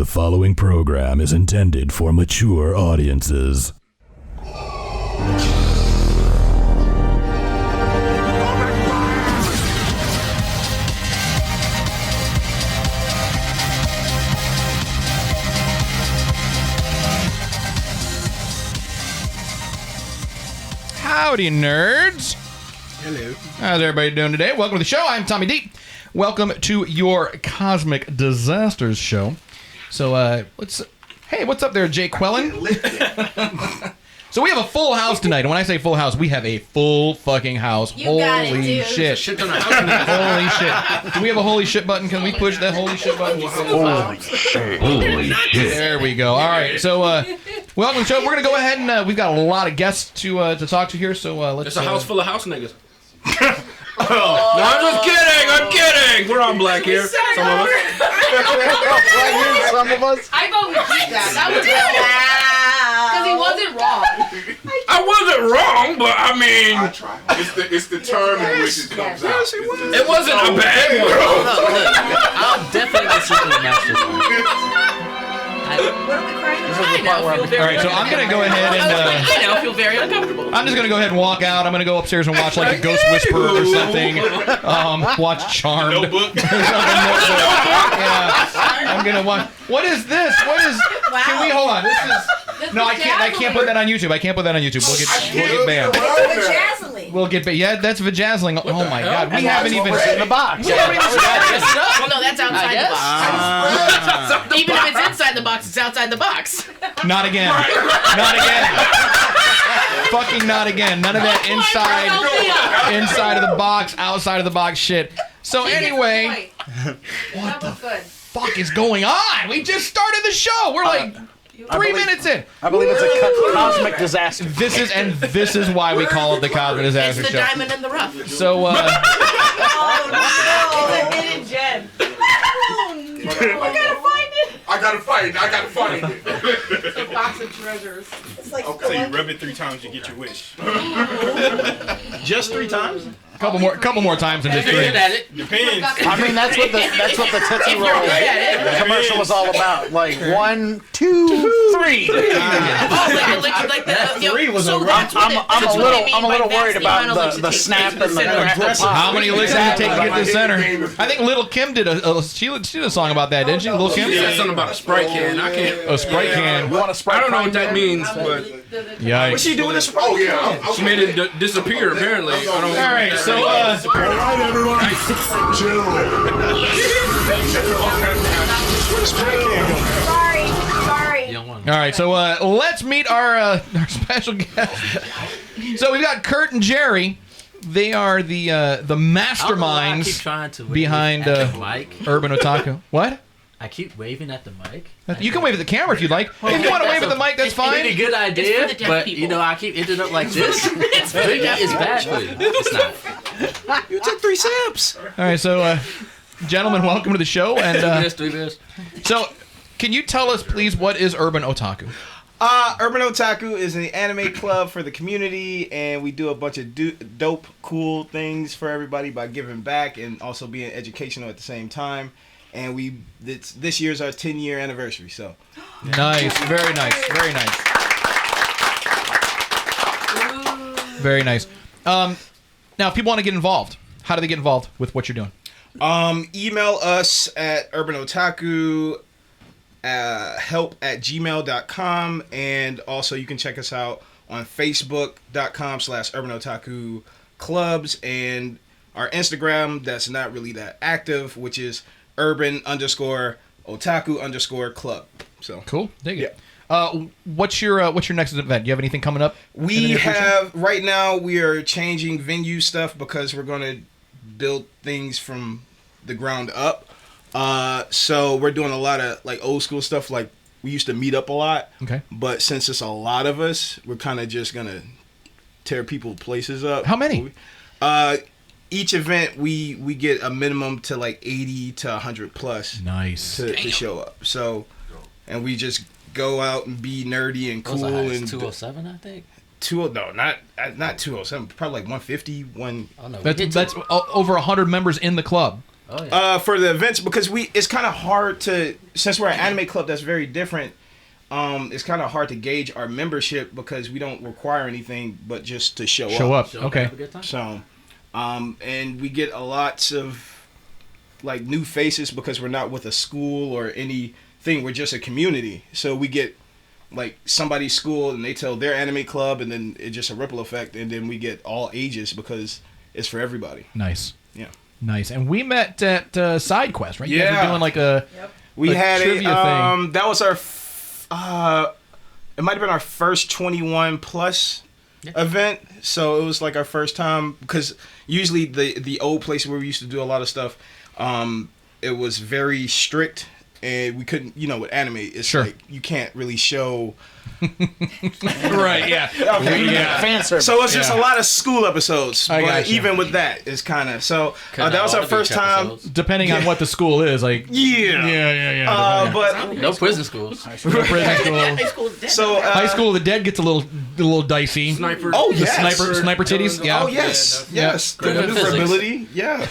The following program is intended for mature audiences. Howdy, nerds. Hello. How's everybody doing today? Welcome to the show. I'm Tommy D. Welcome to your Cosmic Disasters show. So, what's up there, Jay Quellen? So we have a full house tonight, and when I say full house, we have a full fucking house. You got it, Holy dude. shit. Holy shit. Do we have a holy shit button? Can we push that holy shit button? Holy shit. Holy shit. There we go. All right. So, welcome to the show. We're going to go ahead and we've got a lot of guests to talk to here. So, let's... It's a house full of house niggas. No, I'm just kidding. I'm kidding. We're all black here. Some of us. Some of us. I vote we keep that. That was because he wasn't wrong. I wasn't wrong, but I mean, It's the term in which it comes out. it wasn't a bad one. I'll definitely listen to the master. What are we crying about? I now feel very All right, so I'm going to go ahead and... I now feel very uncomfortable. I'm just going to go ahead and walk out. I'm going to go upstairs and watch like a Ghost Whisperer or something. Watch Charmed. Notebook. Yeah. I'm going to watch... What is this? What is... Can we... Hold on. This is... No, I can't put that on YouTube. I can't put that on YouTube. We'll get banned. Vajazzling. We'll get banned. Yeah, that's vajazzling. Oh my god. We haven't even... in the box. Well, no, that's outside the box. Even if it's inside the box, it's outside the box. Not again. Not again. Fucking not again. None of that inside of the box, outside of the box shit. So anyway, what the fuck is going on? We just started the show. We're like 3 minutes in. I believe it's a cosmic disaster. This is why we call it the Cosmic Disaster It's the Show. diamond in the rough. So Oh no! It's a hidden gem. Oh no! I gotta find it. I gotta find it. It's a box of treasures. It's like So you rub it 3 times, you get your wish. Just 3 times? couple more times than just You're 3. good at it. Depends. I mean, that's what the Tootsie Roll commercial was all about. Like 1, 2, 3. like the 3 was a rough. I'm a little worried about the snap and the crackle pop. How many licks did it take to get to the center? I think Little Kim did she did a song about that, didn't she? Little Kim? You said something about a Sprite can. I can't. A Sprite can. You want a Sprite? I don't know what that means, but Yikes. What's she doing this Sprite? Oh yeah. she made it disappear. Apparently, I don't. All right, so Alright, everyone. Chill. Sorry. all right, so let's meet our special guest. So we've got Kurt and Jerry. They are the masterminds behind Urban Otaku. What? I keep waving at the mic. You can wave at the camera if you'd like. If you want to wave at the mic, that's It's a fine. good idea, the deaf but people. you know I keep ending up like this. It's for the deaf It's bad for you. It's not. You took 3 sips. All right, so gentlemen, welcome to the show. And Do this. so, can you tell us, please, what is Urban Otaku? Urban Otaku is an anime club for the community, and we do a bunch of dope, cool things for everybody by giving back and also being educational at the same time. And this year's our 10-year anniversary, so. Nice, very nice, very nice. Very nice. Now, if people want to get involved, how do they get involved with what you're doing? Email us at urbanotaku help@gmail.com, and also you can check us out on facebook.com/urbanotaku clubs, and our Instagram that's not really that active, which is urban_otaku_club. So Cool, dig it. What's your next event? Do you have anything coming up? we have right now we are changing venue stuff because we're going to build things from the ground up. So we're doing a lot of like old school stuff. Like we used to meet up a lot. Okay. But since it's a lot of us, we're kind of just gonna tear people's places up. How many? Each event we get a minimum to like 80 to 100 plus. Nice. To show up. So, and we just go out and be nerdy and cool. And 207, I think. Not 207. Probably like 150. Oh no, That's over 100 members in the club. Oh, yeah. For the events, because it's kind of hard to, since we're an anime club that's very different. It's kind of hard to gauge our membership because we don't require anything but just to show up. Okay. So, and we get a lots of like new faces because we're not with a school or anything. We're just a community. So we get like somebody's school and they tell their anime club, and then it's just a ripple effect, and then we get all ages because it's for everybody. Nice. Yeah. Nice. And we met at SideQuest, right? You guys Yeah. were doing like a We had trivia thing. That was our. It might have been our first 21 plus event, so it was like our first time because usually the old place where we used to do a lot of stuff, it was very strict and we couldn't, with anime, it's like you can't really show. Right, yeah. Okay. Yeah. Fan service. So it's just a lot of school episodes, I but gotcha. even with that, it's kind of so. That was our first time. Depending on what the school is, like Yeah. But No prison schools. prison school. So High school of the dead gets a little dicey. Sniper. Oh The yes. sniper titties. Yeah. Oh yes, Yeah. yes. Good The physics. maneuverability, yeah.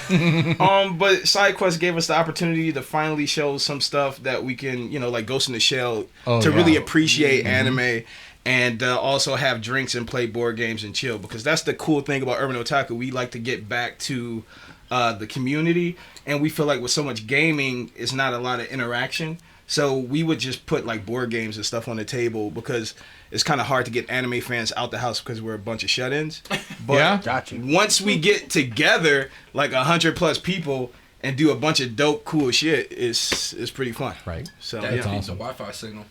But SideQuest gave us the opportunity to finally show some stuff that we can, like Ghost in the Shell, to really appreciate anime, and also have drinks and play board games and chill. Because that's the cool thing about Urban Otaku. We like to get back to the community, and we feel like with so much gaming, it's not a lot of interaction. So we would just put like board games and stuff on the table because it's kind of hard to get anime fans out the house because we're a bunch of shut-ins. But Yeah. Gotcha. once we get together, like 100+ people, and do a bunch of dope, cool shit, it's pretty fun. Right. So That yeah. needs a Wi-Fi signal.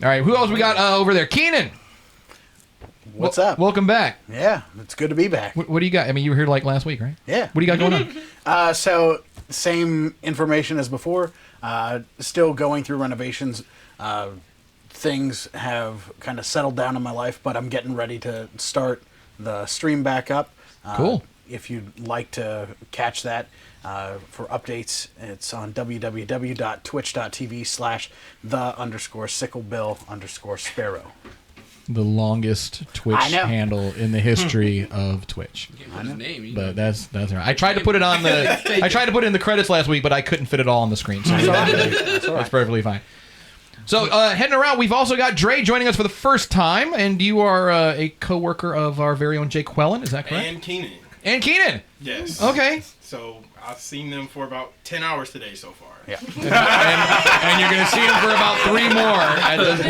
All right. Who else we got over there? Keenan. What's up? Welcome back. Yeah, it's good to be back. What do you got? I mean, you were here like last week, right? Yeah. What do you got going on? So same information as before. Still going through renovations. Things have kind of settled down in my life, but I'm getting ready to start the stream back up. Cool. If you'd like to catch that for updates, it's on www.twitch.tv/the_sicklebill_sparrow. The longest Twitch I know. handle in the history of Twitch. What's his name? But that's all right. I tried to put it on the. I tried to put it in the credits last week, but I couldn't fit it all on the screen. So that's perfectly fine. So heading around, we've also got Dre joining us for the first time, and you are a co-worker of our very own Jake Quellen. Is that correct? And Keenan. And Keenan. Yes. Okay. So I've seen them for about 10 hours today so far. Yeah. And you're going to see him for about 3 more at this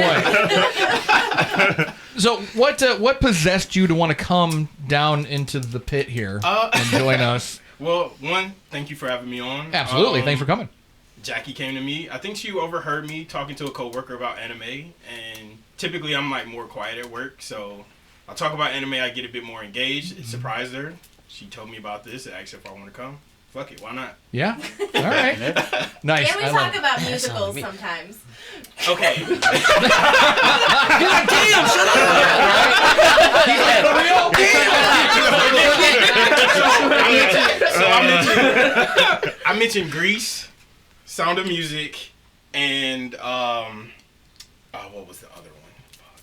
point. So what possessed you to want to come down into the pit here and join us? Well, one, thank you for having me on. Absolutely. Thanks for coming. Jackie came to me. I think she overheard me talking to a coworker about anime, and typically I'm like more quiet at work, so I'll talk about anime, I get a bit more engaged. It surprised her. She told me about this and asked if I want to come. Fuck it, why not? Yeah. All right. Nice. Can we I love talk it. about musicals sometimes? Okay. He's like, damn, shut up. He's like, for real? So I mentioned Grease, Sound of Music, and what was the other one? Fuck.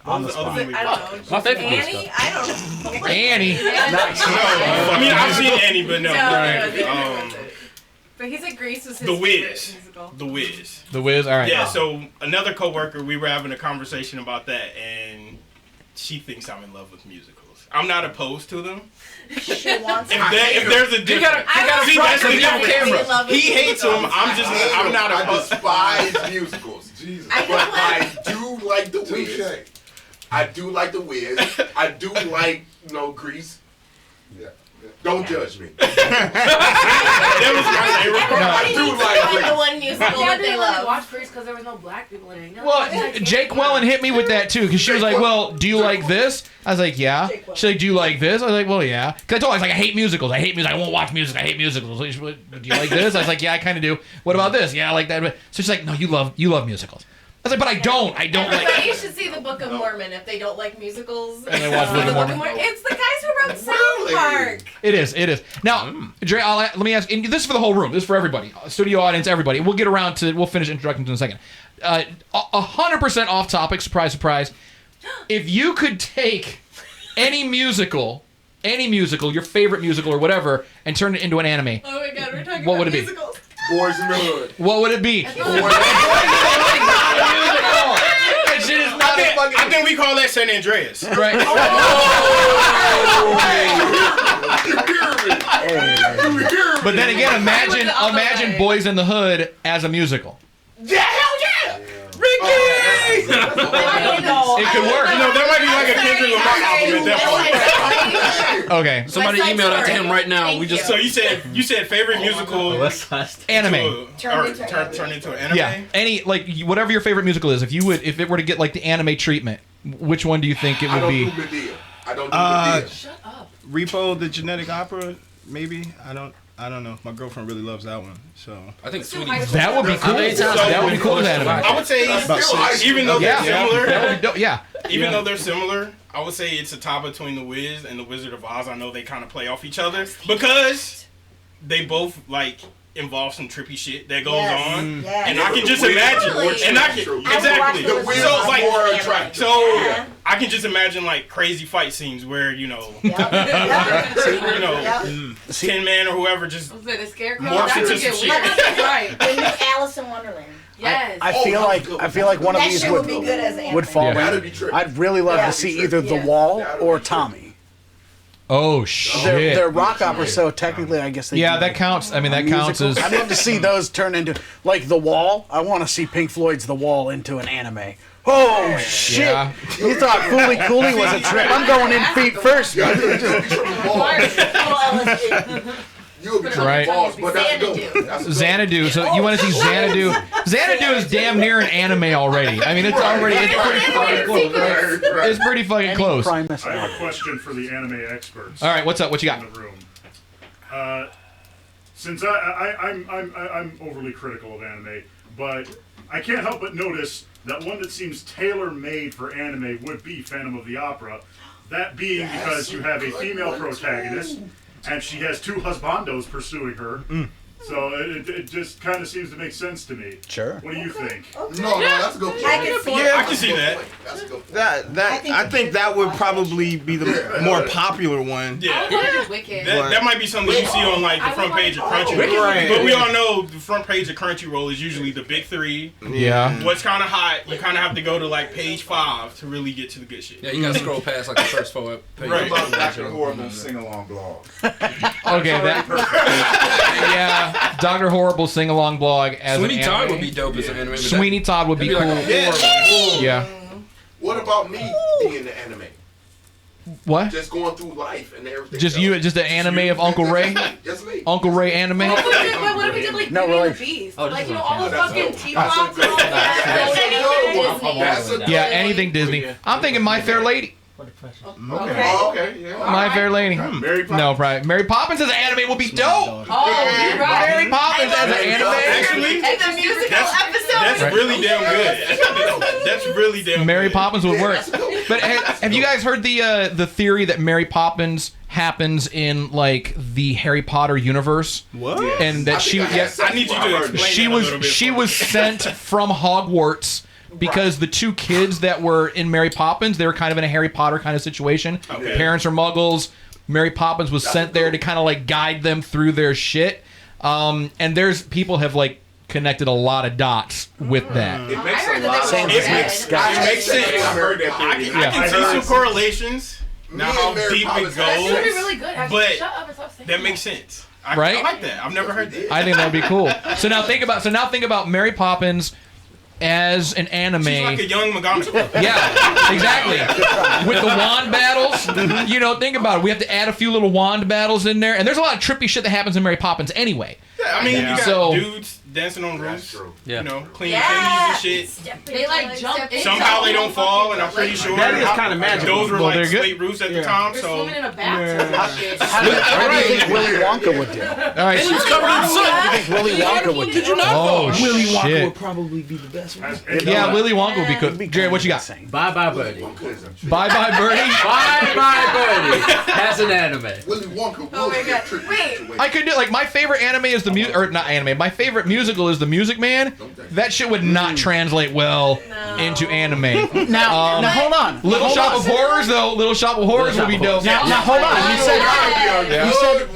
What was the other one we I watched? don't know. My favorite Annie? stuff. I don't know. Annie. Nice. I mean, I've seen Annie, but no. But he's at Grease was his The favorite Wiz. musical. The Wiz. The Wiz. All right. Yeah, so another coworker, we were having a conversation about that, and she thinks I'm in love with musicals. I'm not opposed to them. She wants If there's a difference, I see, that's the don't difference. love He hates them. I'm not I opposed. despise musicals. Jesus. I But know I do like The Wiz. I do like The Wiz. I do like, Grease. Yeah. Don't judge me. That was my favorite part. I do like the Grease. one musical Yeah, I that they didn't really love. watch Grease because there was no black people in it. No, Well, Jake Quellen hit me with that too, because she was like, "Well, do you like this?" I was like, "Yeah." She's like, "Do you like this?" I was like, "Well, yeah." Because I told her, I was like, "I hate musicals. I hate music. I won't watch music. I hate musicals." She's like, "Do you like this?" I was like, "Yeah, I kind of do." What about this? Yeah, I like that. So she's like, "No, you love musicals." I was like, "But I don't. I don't like." Everybody should see the Book of Mormon if they don't like musicals. And they watch Book of Mormon. It's the guys who wrote South Park. It is. Now, Dre, let me ask, and this is for the whole room. This is for everybody, studio audience, everybody. We'll get around to. We'll finish introductions in a second. 100% off topic. Surprise, surprise. If you could take any musical any musical, your favorite musical or whatever, and turned it into an anime, Oh my god, we're talking what about would it be? musicals. Boys in the Hood. What would it be? That shit is not a fucking... I think we call that San Andreas. Right. But then again, imagine Boys in the Hood as a musical. Yeah, hell yeah! Ricky! It could work. No, that might be like a Kendrick Lamar album at that point. Okay. Somebody email that to him right now. Thank We just So you said favorite musical Anime. Turn into an anime? Yeah. Any whatever your favorite musical is. If it were to get like the anime treatment, which one do you think it would be? I don't do Medea. Shut up. Repo the Genetic Opera, maybe. I don't know. My girlfriend really loves that one, so I think Sweetie. That would be cool. That would be cool as anime. I would say even though they're similar, that would be dope. Yeah. even though they're similar, I would say it's a tie between The Wiz and The Wizard of Oz. I know they kind of play off each other because they both involve some trippy shit that goes on, and I can just imagine, and I can exactly. The Wiz So is like, more attractive. so I can just imagine like crazy fight scenes where you know, Tin Man or whoever just Was it a scarecrow? morphs That into would some get shit. weird. Right. The new Alice in Wonderland. Yes. I feel like one of That these shit would be good as an would anime. fall Yeah. in. That'd be trippy. I'd really love Yeah. to see either The Wall or Tommy. Oh shit. They're rock opera, so technically, I guess they. Yeah, do that counts. I mean, that counts musical. as. I'd love to see those turn into like The Wall. I want to see Pink Floyd's The Wall into an anime. Oh shit! Yeah. You thought Fooly Cooley was a trip? I'm going in feet first. You would be tripping Right. balls, but that's good. That's good. Xanadu. So you want to see Xanadu? Xanadu is damn near an anime already. I mean, it's pretty fucking close. Right? It's pretty fucking close. All I have a question for the anime experts. right, what's up? What you got? In the room. Since I'm overly critical of anime, but I can't help but notice that one that seems tailor-made for anime would be Phantom of the Opera. That being because you have a female protagonist, and she has two husbandos pursuing her. So it just kind of seems to make sense to me. Sure. What do you think? No, that's a good point. I can see that. That's a good point. I think that would probably be the more popular one. Yeah. Wicked. That might be something you see on like the front page of Crunchyroll. Right. But we all know the front page of Crunchyroll is usually the big three. Yeah. What's kind of hot, you kind of have to go to like page 5 to really get to the good shit. Yeah, you gotta scroll past like the first 4 pages. Right. What about Dr. Horrible sing-along blog? Okay, that. Yeah, Dr. Horrible sing-along blog as Sweeney an Todd anime. would be dope as an anime. but Sweeney Todd would be cool. that'd be like a Yeah. What about me being the anime? What? Just going through life and everything. Just you? Just an anime of Uncle Ray? Just me. Uncle Ray anime? What if we did like No Beauty and the relation. Beast? Oh, Like, this you know, is all the That's fucking dope. teapots That's and all a that. That's a good one. Yeah, anything Disney. I'm thinking My Fair Lady. Oh, okay, yeah. My Fair Lady. Mary Poppins. No, probably. Mary Poppins as an anime would be dope. Oh, you're right. Mary Poppins as an anime. Actually, And the musical episode. that's really damn good. That's really damn Mary good. Poppins would work. But have you guys heard the theory that Mary Poppins happens in like the Harry Potter universe? What? And that she I need you to explain she that a little bit she for me. was sent from Hogwarts because the two kids that were in Mary Poppins, they were kind of in a Harry Potter kind of situation. Okay. Parents are muggles. Mary Poppins was sent there to kind of like guide them through their shit. And there's people have like connected a lot of dots with that. It makes heard a that lot they of were sense. dead. It makes sense. I heard that theory. I can see some correlations. Now Me how and Mary deep it Poppins- That's gonna be goes, really good. Actually, but shut up and stop saying that makes sense. I Right? like that. I've never heard that. I think that would be cool. So now think about Mary Poppins as an anime. She's like a young McGonagall. Yeah, exactly. With the wand battles, you know, think about it. We have to add a few little wand battles in there, and there's a lot of trippy shit that happens in Mary Poppins anyway. I mean, you got So- dudes dancing on That's roofs, true. Yeah. you know, clean Yeah. chimneys and shit. They like jump in. Somehow they don't fall, and I'm pretty sure That is kinda magical. those were Well, like they're good. slate roofs at the time. They're So swimming in a bathtub and shit. How do you think Willy Wonka would do? All right, He's covered in soot. think Willy Wonka would. Did you not? Oh, Willy Wonka shit. would probably be the best one. Yeah, Willy Wonka would be good. Jared, what you got? Bye Bye Birdie. Bye Bye Birdie. Bye Bye Birdie. That's an anime. Willy Wonka Oh will my be a God. tricky Wait. situation. I could do like my favorite anime is the or not anime. My favorite musical is The Music Man. That shit would not translate well into anime. Now hold on. Little Hold Shop on. of Horrors though. Little Shop of Horrors would be dope. Now hold on. You said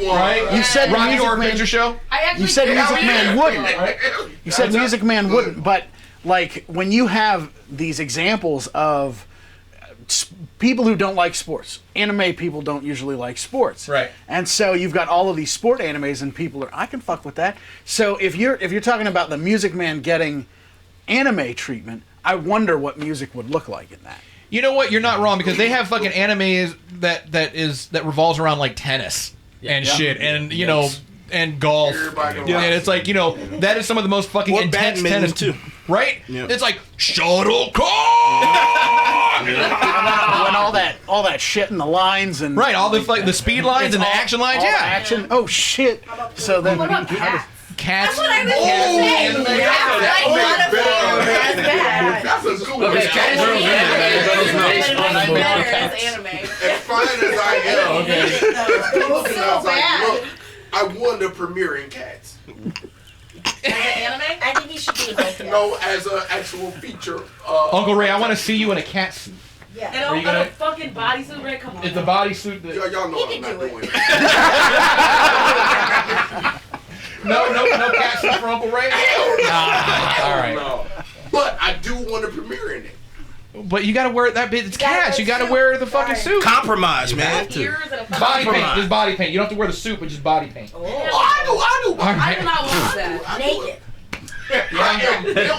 right. You said Rocky Music Horror Man- Picture Show. You said Music Man wouldn't. You said Music Man wouldn't, but like when you have these examples of people who don't like sports, anime people don't usually like sports, right? And so you've got all of these sport animes, and people are, I can fuck with that. So if you're talking about the Music Man getting anime treatment, I wonder what music would look like in that. You know what? You're not wrong because they have fucking animes that revolves around like tennis and shit, and you know, and golf, and it's like that is some of the most fucking intense tennis too, right? Yeah. It's like shuttlecock. When all that shit in the lines and right, all the like the speed lines and the action lines, all yeah, action. Oh shit! So then Cats. That's what I was gonna say. That's a good one. Okay, Cats are better as anime. As fine as I am, looking So outside, bad. look, I won the premiere in Cats. Anime? I think he should be both. No, as an actual feature. Uncle Ray, I want to see you in a cat suit. Yeah. And Are you gonna- a fucking bodysuit, Ray? Come on. It's the bodysuit. Y'all know I'm not doing it. No cat suit for Uncle Ray. All right. No. But I do want to premiere in it. But you gotta wear that bit. It's cats. You gotta wear the fucking suit. Compromise, man. Ears and a Body paint. Just body paint. You don't have to wear the suit, but just body paint. Oh, I do. I do not want that. Naked.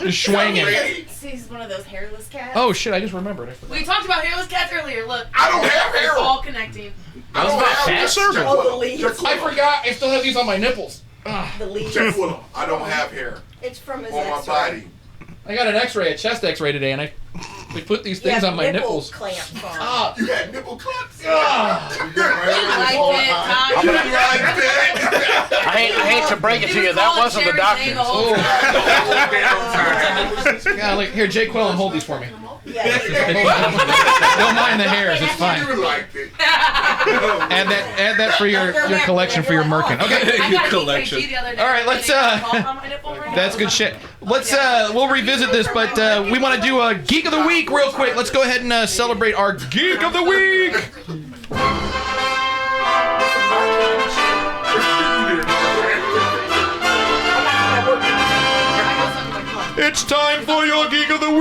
Just swinging. He's one of those hairless cats. Oh shit! I just remembered. I forgot. We talked about hairless cats earlier. Look. I don't have hair. It's all connecting. I don't have hair. Oh, the leaves. I forgot. I still have these on my nipples. The leaves. Check with him. I don't have hair It's from his on my X-ray. body. I got an X-ray, a chest X-ray today, and they put these You things have on my nipple nipples. clamps on. You had nipple clamps? He liked it, Tom. I hate to break it to you, that wasn't the doctor. Yeah, like here, Jay Quillen, hold these for me. Yeah. Don't mind the hairs, it's fine. You liked it. Add that for your collection for your merkin. Okay. I got collection. All right, let's that's good shit. Let's we'll revisit this, but we want to do a Geek of the Week real quick. Let's go ahead and celebrate our Geek of the Week. It's time for your Geek of the Week.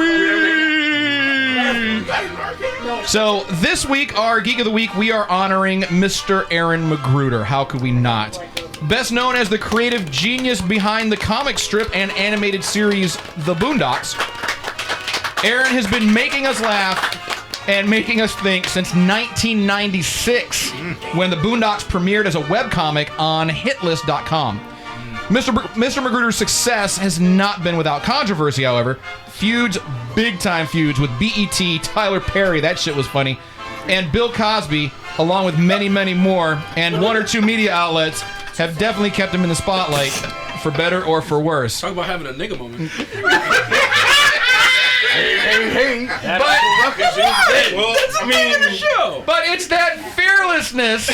So this week, our Geek of the Week, we are honoring Mr. Aaron McGruder. How could we not? Best known as the creative genius behind the comic strip and animated series The Boondocks, Aaron has been making us laugh and making us think since 1996, when The Boondocks premiered as a webcomic on hitlist.com. Mr. McGruder's success has not been without controversy, however. Big-time feuds with BET, Tyler Perry, that shit was funny, and Bill Cosby, along with many, many more, and one or two media outlets have definitely kept him in the spotlight, for better or for worse. Talk about having a nigga moment. Hey. But it's that fearlessness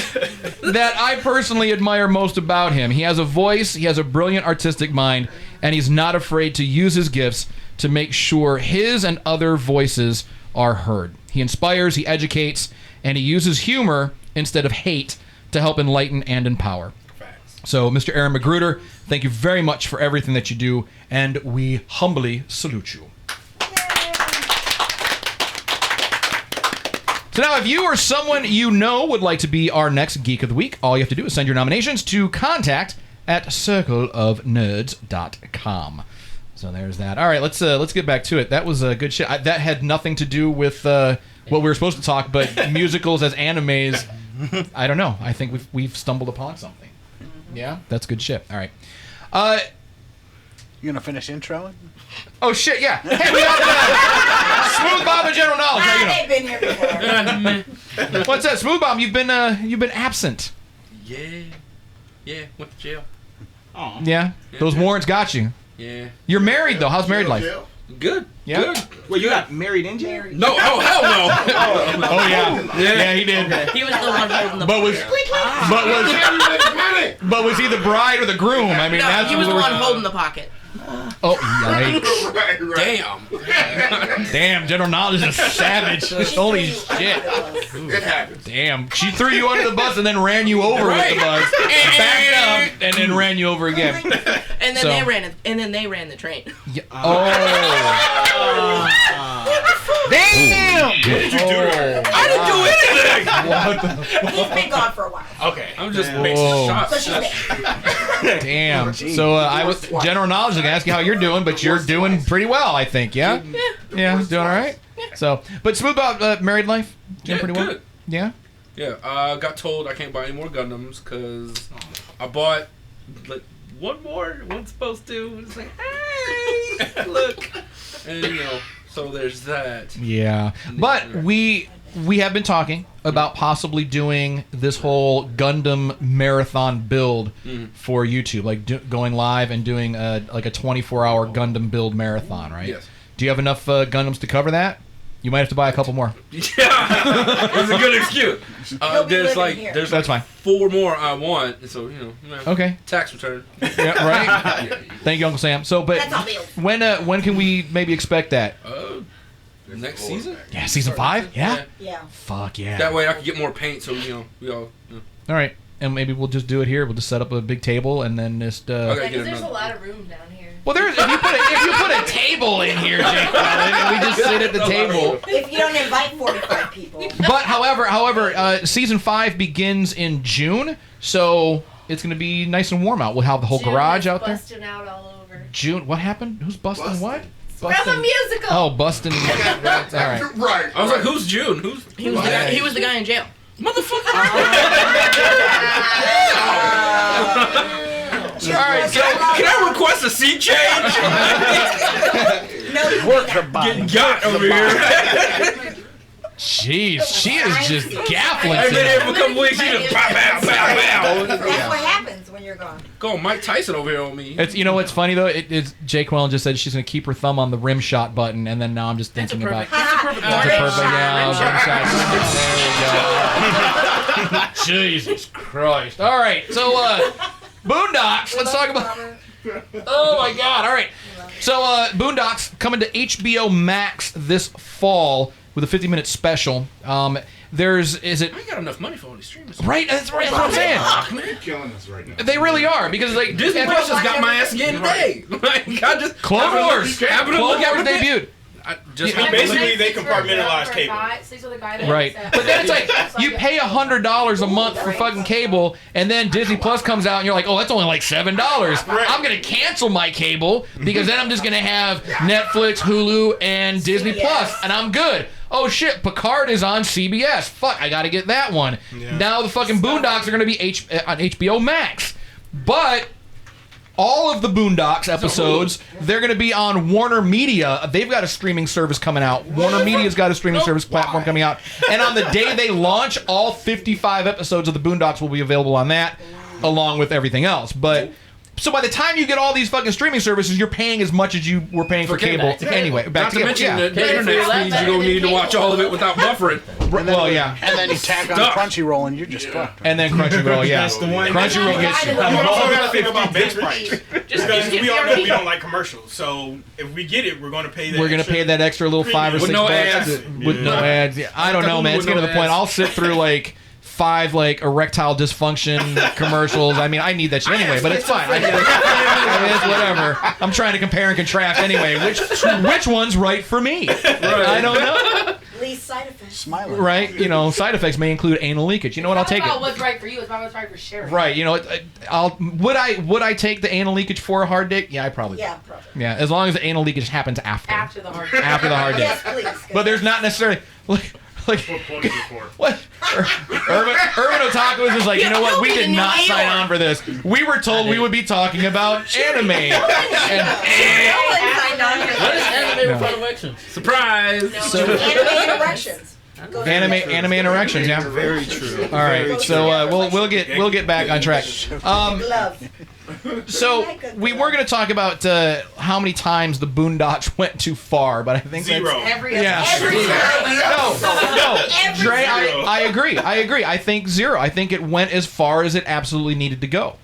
that I personally admire most about him. He has a voice, he has a brilliant artistic mind, and he's not afraid to use his gifts to make sure his and other voices are heard. He inspires, he educates, and he uses humor instead of hate to help enlighten and empower. So, Mr. Aaron McGruder, thank you very much for everything that you do, and we humbly salute you. So now, if you or someone you know would like to be our next Geek of the Week, all you have to do is send your nominations to contact@circleofnerds.com. So there's that. All right, let's get back to it. That was a good shit. That had nothing to do with what we were supposed to talk, but musicals as animes. I don't know. I think we've stumbled upon something. Yeah, that's good shit. All right. You gonna finish introing? Oh shit, yeah. Hey, we got Smooth Bob and General Knowledge. How you I've been here before. What's that, Smooth Bob? You've been absent. Yeah, went to jail. Yeah. Those warrants got you. Yeah. You're married though. How's married life? Good. Yeah. Good. Wait, you got married in jail? No. Oh hell no. Oh yeah. Yeah, he did. He was the one holding the But was he the bride or the groom? I mean, No, that's he was the what one we're- holding the pocket. Oh, yikes. Damn. Damn, General Knowledge is savage. Holy shit. It happens. Damn. She threw you under the bus and then ran you over with the bus. Backed up and then ran you over again. And then So- they ran it. And then they ran the train. Yeah. Oh. Damn! What did you do to her? I didn't do anything. What the He's been gone for a while. Okay. I'm just Whoa. mixing So shots. she's there. Damn. So I was General Knowledge. I can ask you how you're doing, but you're doing pretty well, I think. Yeah. Yeah. Doing all right. So, but smooth about married life. Doing Yeah, pretty well. good. Yeah. Yeah, I got told I can't buy any more Gundams because I bought like one more. One's supposed to. It's like, hey, look, and so there's that. Yeah. But we have been talking about possibly doing this whole Gundam Marathon build for YouTube, like going live and doing like a 24-hour Gundam build marathon, right? Yes. Do you have enough Gundams to cover that? You might have to buy a couple more. Yeah, it's a good excuse. There's like here. there's That's like fine. 4 more I want, so Okay. tax return. Yeah, right? Thank you, Uncle Sam. So, but That's all bills. when can we maybe expect that? Next season. Yeah, season 5? Yeah? Yeah. Fuck yeah. That way I can get more paint, so we all. All right. And maybe we'll just do it here. We'll just set up a big table and then just Okay. Yeah, get because there's a another. lot of room down here. Well, if you put a table in here, Jake, and we just sit at the table. If you don't invite 45 people. But however, season 5 begins in June, so it's gonna be nice and warm out. We'll have the whole June garage is out there. busting out all over. June. What happened? Who's busting what? From a musical. Oh, busting. All right. Right. I was like, who's June? Who's He was the guy. He was the guy in jail. motherfucker? All right. So Can I request a seat change? No, Work her body. Getting got over here. jeez, she is just gaffling. I've been today. here for a couple weeks. You just pow, pow, pow, pow. that's what happens when you're gone. Go on, Mike Tyson over here on me. It's what's funny though. It's Jake Wellen just said she's gonna keep her thumb on the rim shot button, and then now I'm just thinking about. That's a perfect. That's a rim perfect. shot. Yeah, rim shot. There we go. Jesus Christ! All right, so Boondocks. Let's talk about. Oh my God! All right, so Boondocks coming to HBO Max this fall with a 50-minute special. Is it I ain't got enough money for all these streamers. right? That's what I'm saying. You're killing us right now. They really are because like Disney Plus just got my ass again today. Like, I just Clone Wars. happened to Clone look at Wars it. debuted. I just Yeah. Basically, they compartmentalize cable. Right, but then it's like you pay $100 a month for fucking cable, and then Disney Plus comes out, and you're like, oh, that's only like $7. I'm gonna cancel my cable because then I'm just gonna have Netflix, Hulu, and Disney Plus, and I'm good. Oh shit, Picard is on CBS. Fuck, I gotta get that one. Now the fucking Boondocks are gonna be on HBO Max, but all of the Boondocks episodes, they're going to be on Warner Media. They've got a streaming service coming out. Warner Media's got a streaming service platform coming out. And on the day they launch, all 55 episodes of the Boondocks will be available on that, along with everything else. But so by the time you get all these fucking streaming services, you're paying as much as you were paying for cable anyway. Not to mention the internet speeds, you're going to need to watch all of it without buffering. Well, yeah. And then you tack on Crunchyroll and you're just fucked. And then Crunchyroll, yeah. That's the one. Crunchyroll gets you. You also got to think about base price. Just Because give we all know your we don't like commercials. So if we get it, we're going to pay that. We're gonna pay that extra little $5 or With $6 no bucks ads. with no ads. Yeah, I don't know, man. It's getting to the point. I'll sit through like 5 like erectile dysfunction commercials. I mean, I need that shit anyway, but it's fine. I mean, it's whatever. I'm trying to compare and contrast anyway. Which one's right for me? I don't know. Least side effects. Smiling. Right? You know, side effects may include anal leakage. You know what? I'll take It's not it. about what's right for you. It's about what's right for Sherry. Right? You know, would I take the anal leakage for a hard dick? Yeah, I probably would. Yeah, probably. Yeah, as long as the anal leakage happens after. After the hard. After the hard dick. Yes, please. But there's not necessarily like What plug is it for? what Urban Otaku is just like, you know what, we did not sign on for this. We were told we would be talking about anime. And What is anime without erections? Surprise! So- Anime erections. anime and erections, yeah. Very true. All right, so we'll get back on track. Love. So we were going to talk about how many times the Boondocks went too far, but I think Zero. Every No, Dre, I agree. I think zero. I think it went as far as it absolutely needed to go.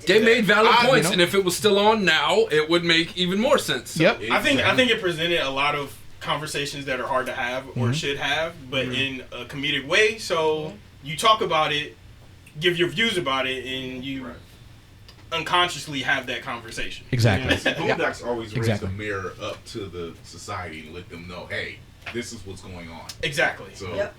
They made valid points, you know? and if it was still on now, it would make even more sense. Yep. I think it presented a lot of conversations that are hard to have or should have, but in a comedic way. So you talk about it, give your views about it, and you unconsciously have that conversation. Exactly. Yeah, see, Boondocks always raise Exactly. the mirror up to the society and let them know, hey, this is what's going on. Exactly. So,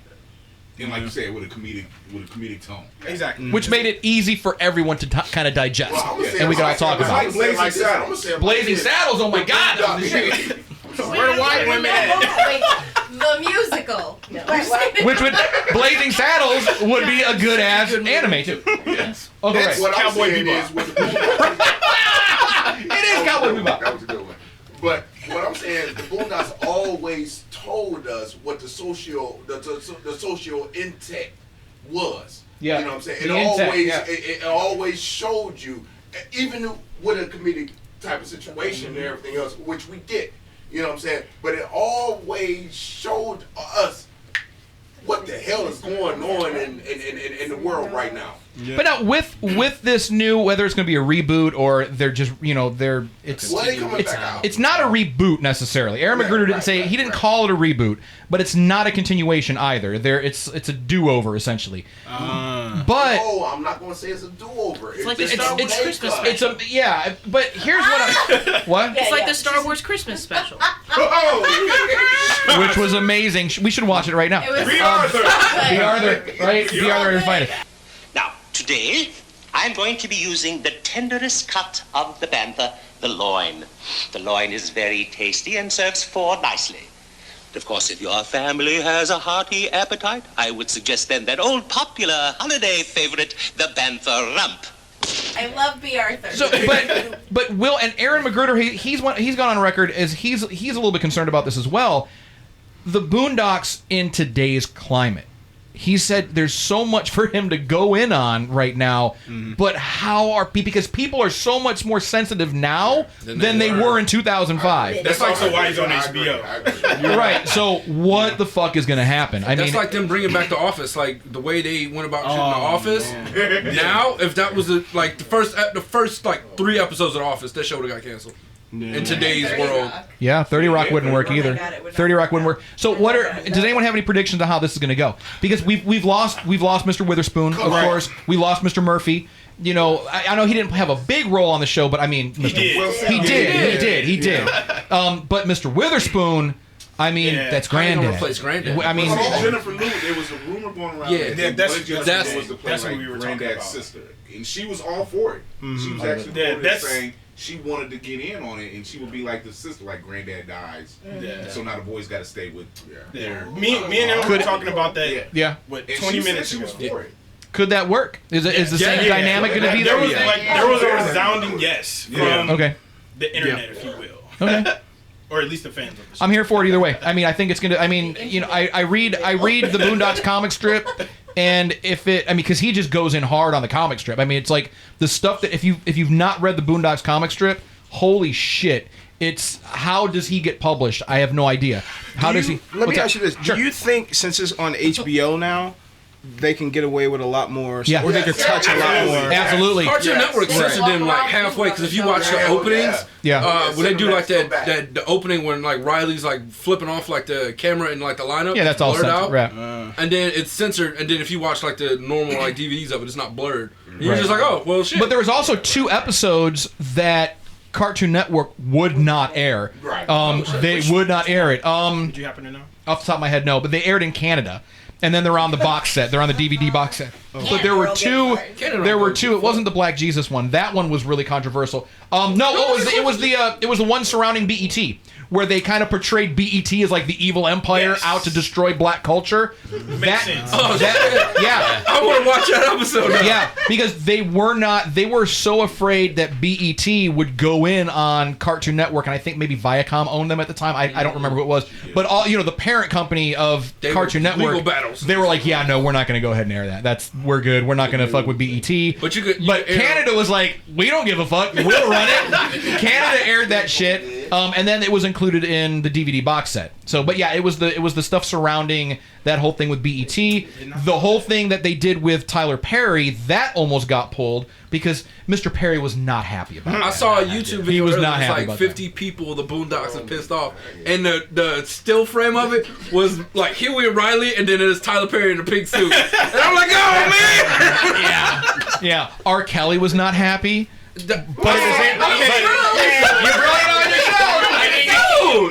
and like you said, with a comedic tone. Exactly. Which made it easy for everyone to kind of digest, and we could all talk about it. Blazing Saddles. Blazing Saddles. Oh my God! Where the white women at? The musical. No. Which would Blazing Saddles would be a good ass anime too. Yes. Okay. That's what I'm Cowboy saying Bebop. is with the It is Cowboy Bebop. That was a good one. But what I'm saying, the Boondocks always told us what the social intent was. Yeah. You know what I'm saying? The intent, It always showed you, even with a comedic type of situation and everything else, which we get. You know what I'm saying? But it always showed us what the hell is going on in the world right now. Yeah. But now with this new, whether it's going to be a reboot or they're just it's not a reboot necessarily. Aaron McGruder didn't say he didn't call it a reboot, but it's not a continuation either. It's a do-over essentially. But no, I'm not going to say it's a do-over. It's like the Star Wars Christmas special. It's a But here's what I'm what? It's like the Star Wars Christmas special. Which was amazing. We should watch it right now. It was B. Arthur, right? B. Arthur, find it. Now, today, I'm going to be using the tenderest cut of the bantha, the loin. The loin is very tasty and serves four nicely. Of course, if your family has a hearty appetite, I would suggest then that old popular holiday favorite, the bantha rump. I love B. Arthur. So, but Will and Aaron McGruder, he's gone on record as he's a little bit concerned about this as well. The Boondocks in today's climate. He said there's so much for him to go in on right now, but because people are so much more sensitive now than they were in 2005. That's like so why he's on HBO. You're right. So what the fuck is going to happen? That's like them bringing back The Office, like the way they went about shooting The Office. Now, if that was the first like 3 episodes of The Office, that show would have got canceled. In today's world. Yeah, 30 Rock wouldn't work either. 30 Rock wouldn't work. So does anyone have any predictions on how this is going to go? Because we've lost Mr. Witherspoon, of course. We lost Mr. Murphy. You know, I know he didn't have a big role on the show, but I mean, he did. But Mr. Witherspoon, I mean, that's Granddad. Replace Granddad. I mean, Jennifer Lou, there was a rumor going around. That's what we were talking about. Sister, and she was all for it. She was actually saying she wanted to get in on it, and she would be like the sister, like Granddad dies, so now the boys got to stay with their. Me and him were talking about that. Yeah. What 20 minutes ago. Could that work? Is the same dynamic going to be there? There was a resounding yes from the internet, if you will. Okay. Or at least the fans of the show. I'm here for it either way. I mean, I think it's gonna. I mean, you know, I read the Boondocks comic strip, and because he just goes in hard on the comic strip. I mean, it's like the stuff that if you've not read the Boondocks comic strip, holy shit! It's how does he get published? I have no idea. How does he? Let me ask you this: do you think since it's on HBO now, they can get away with a lot or they can touch a lot more? Absolutely. Cartoon Network censored them like halfway because if you watch the openings, when they do like that the opening when like Riley's like flipping off like the camera and like the lineup, that's all blurred censored. out, and then it's censored, and then if you watch like the normal like DVDs of it, it's not blurred. You're just like, oh well, shit. But there was also 2 episodes that Cartoon Network would not air. They would not air it. Did you happen to know? Off the top of my head, no. But they aired in Canada. And then they're on the box set. They're on the DVD box set. But there were 2. There were 2. It wasn't the Black Jesus one. That one was really controversial. No, it was the one surrounding BET, where they kind of portrayed BET as like the evil empire out to destroy black culture. Makes sense. Yeah. I want to watch that episode now. Yeah, because they were so afraid that BET would go in on Cartoon Network, and I think maybe Viacom owned them at the time. I don't remember who it was. But all the parent company of Cartoon Network, legal battles. they were like, yeah, no, we're not going to go ahead and air that. We're good. We're not going to fuck with BET. But Canada was like, we don't give a fuck. We'll run it. Canada aired that shit, and then it was included in the DVD box set. So, but yeah, it was the stuff surrounding that whole thing with BET. The whole thing that they did with Tyler Perry, that almost got pulled because Mr. Perry was not happy about it. I saw a YouTube video. He was earlier, not it's happy like about 50 people. The Boondocks are pissed off, and the still frame of it was like Huey and Riley, and then there's Tyler Perry in a pink suit, and I'm like, oh man. Yeah, R. Kelly was not happy. But at the same time, you brought it on yourself.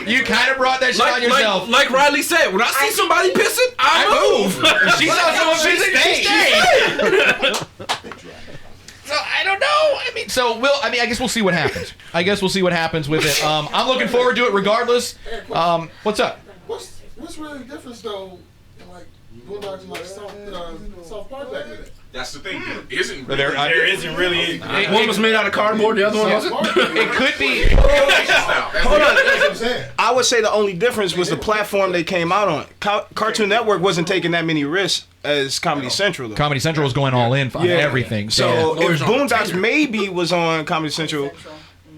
You kind of brought that shit on yourself. Like Riley said, when I see somebody pissing, I move. She saw someone pissing, she stayed. So I don't know. I guess we'll see what happens. With it. I'm looking forward to it regardless. What's up? What's really the difference though? Like Boondocks and like South Park back in the day. That's the thing. There isn't really. One was made out of cardboard, the other one wasn't. It could be. Hold on. I would say the only difference was the platform they came out on. Cartoon Network wasn't taking that many risks as Comedy Central. Though. Comedy Central was going all in on everything. So if Boondocks maybe was on Comedy Central,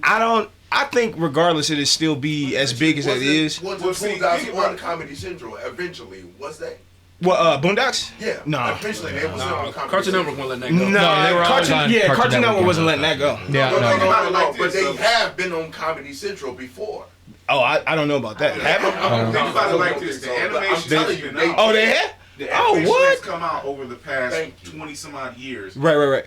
I think regardless it'd still be as big as it is. Was Boondocks on Comedy Central eventually? Was they? What, Boondocks? Yeah. No. Eventually, they was on Comedy Cartoon Network won't let that go. No, they were always on Cartoon Network wasn't letting that go. Yeah, but they have been on Comedy Central before. Oh, I don't know about that. Have they? Think about it like this: the animation. They have. The animation that's come out over the past 20 some odd years. Right.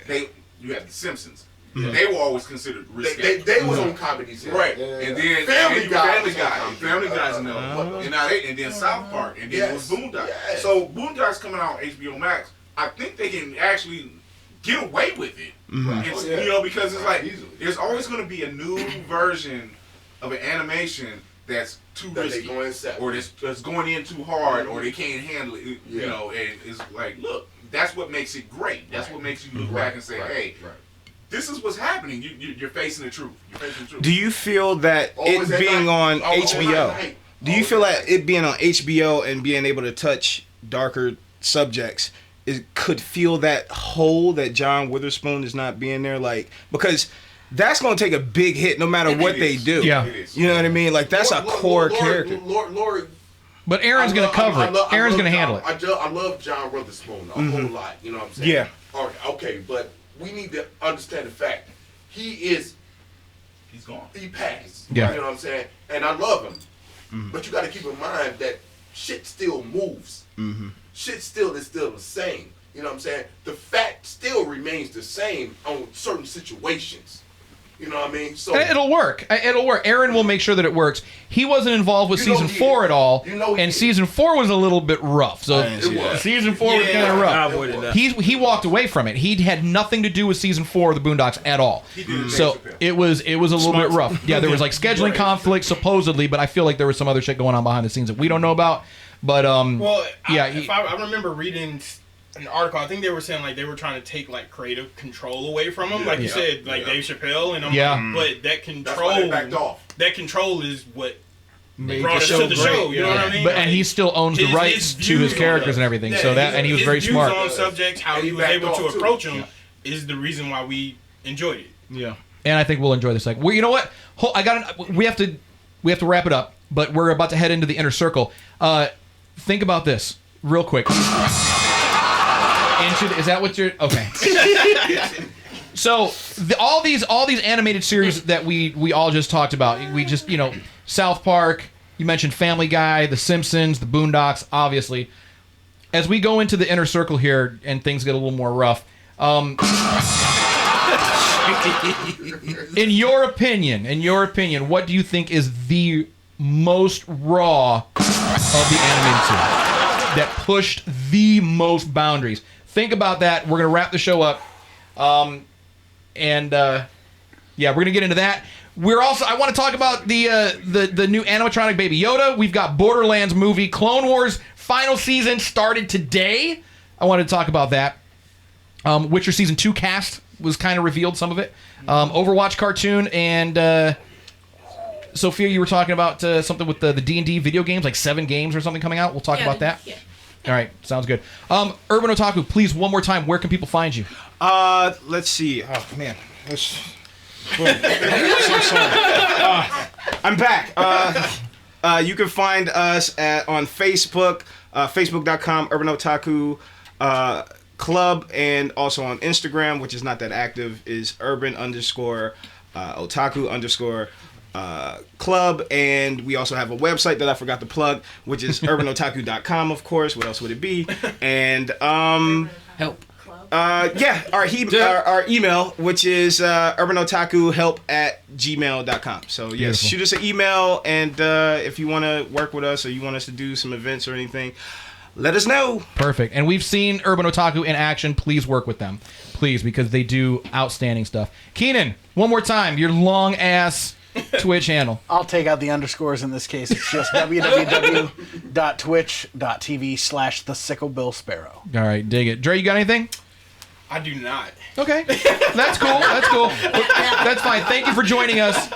You have The Simpsons. Mm-hmm. They were always considered risque. They was on Comedy Central. Right. And then Family Guy's in there. And then South Park. And then it was Boondocks. Yes. So Boondocks coming out on HBO Max, I think they can actually get away with it. Mm-hmm. Because it's like there's always going to be a new version of an animation that's too risky, or that's going in too hard, or they can't handle it. You know, and it's like, look, that's what makes it great. That's what makes you look back and say, hey. This is what's happening. You're facing the truth. Do you feel that it being on HBO? Do you feel like it being on HBO and being able to touch darker subjects, it could feel that hole that John Witherspoon is not being there? Like, because that's going to take a big hit no matter what they do. Yeah. You know what I mean? Like, that's a core character. But Aaron's going to cover it. Aaron's going to handle it. I love John Witherspoon a whole lot. You know what I'm saying? Yeah. Okay, but we need to understand the fact he's gone. He passed. Yeah. You know what I'm saying? And I love him. Mm-hmm. But you got to keep in mind that shit still moves. Mm-hmm. Shit is still the same. You know what I'm saying? The fact still remains the same on certain situations. You know what I mean? So it'll work. Aaron will make sure that it works. He wasn't involved with season 4 at all, and season 4 was a little bit rough. So season 4 was kind of rough. He walked away from it. He had nothing to do with season 4 of the Boondocks at all. So it was a little bit rough. Yeah, there was like scheduling conflict supposedly, but I feel like there was some other shit going on behind the scenes that we don't know about. But I remember reading an article. I think they were saying like they were trying to take like creative control away from him, like you said, like Dave Chappelle, and but that control is what brought us to the show. You know what I mean? But and he still owns the rights to his characters and everything. So that and he was very smart. His views on subjects, how he was able to approach them, is the reason why we enjoyed it. Yeah, and I think we'll enjoy the second. Well, you know what? We have to wrap it up, but we're about to head into the inner circle. Think about this real quick. Is that what you're okay? So all these animated series that we all just talked about, we just South Park. You mentioned Family Guy, The Simpsons, The Boondocks, obviously. As we go into the inner circle here and things get a little more rough, in your opinion, what do you think is the most raw of the animated series that pushed the most boundaries? Think about that. We're going to wrap the show up. We're going to get into that. I want to talk about the new animatronic Baby Yoda. We've got Borderlands movie, Clone Wars final season started today. I wanted to talk about that. Witcher season 2 cast was kind of revealed, some of it. Overwatch cartoon, and Sophia, you were talking about something with the D&D video games, like 7 games or something coming out. We'll talk about that. Yeah. All right, sounds good. Urban Otaku, please, one more time, where can people find you? Let's see. Oh man, I'm so sorry. I'm back. You can find us on Facebook, facebook.com, Urban Otaku Club, and also on Instagram, which is not that active, is urban_otaku_ club, and we also have a website that I forgot to plug, which is urbanotaku.com, of course. What else would it be? And help. Our email, which is urbanotakuhelp@gmail.com. So yes, Beautiful. shoot us an email, and if you want to work with us or you want us to do some events or anything, let us know. Perfect. And we've seen Urban Otaku in action. Please work with them, please, because they do outstanding stuff. Keenan, one more time, your long ass Twitch handle. I'll take out the underscores in this case. It's just www.twitch.tv/thesicklebillsparrow. All right, dig it. Dre, you got anything? I do not. Okay, that's cool. That's cool. That's fine. Thank you for joining us.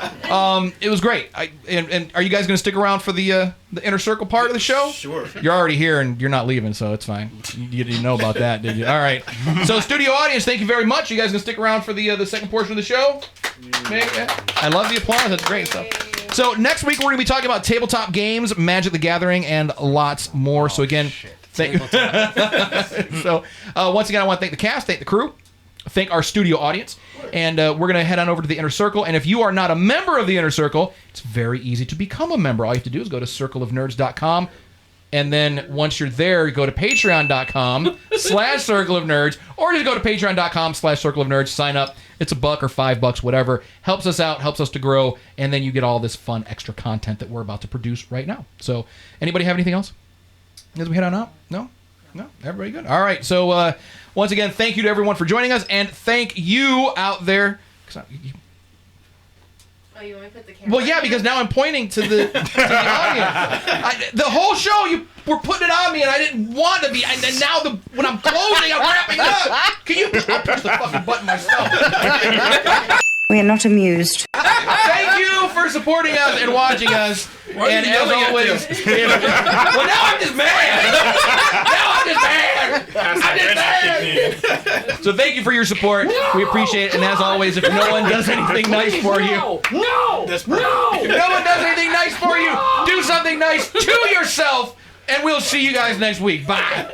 It was great. And are you guys going to stick around for the inner circle part of the show? Sure. You're already here and you're not leaving, so it's fine. You didn't know about that, did you? All right. So, studio audience, thank you very much. You guys going to stick around for the second portion of the show? Yeah. I love the applause. That's great stuff. So next week we're going to be talking about tabletop games, Magic the Gathering, and lots more. So again. So once again, I want to thank the cast, thank the crew, thank our studio audience, and we're going to head on over to the Inner Circle. And if you are not a member of the Inner Circle, it's very easy to become a member. All you have to do is go to circleofnerds.com, and then once you're there, you go to patreon.com/circleofnerds, or just go to patreon.com/circleofnerds, sign up. It's $1 or $5, whatever. Helps us out, helps us to grow, and then you get all this fun extra content that we're about to produce right now. So anybody have anything else as we head on out? No? Everybody good? All right. So once again, thank you to everyone for joining us, and thank you out there. Oh, you want to put the camera? Well, yeah, because now I'm pointing to the audience. The whole show, you were putting it on me, and I didn't want to be. And then now, when I'm closing, I'm wrapping up. Can you? I'll push the fucking button myself. We are not amused. Thank you for supporting us and watching us. And as always, well, now I'm just mad. So thank you for your support. We appreciate it. And as always, if no one does anything nice for you, if no one does anything nice for you, do something nice to yourself. And we'll see you guys next week. Bye.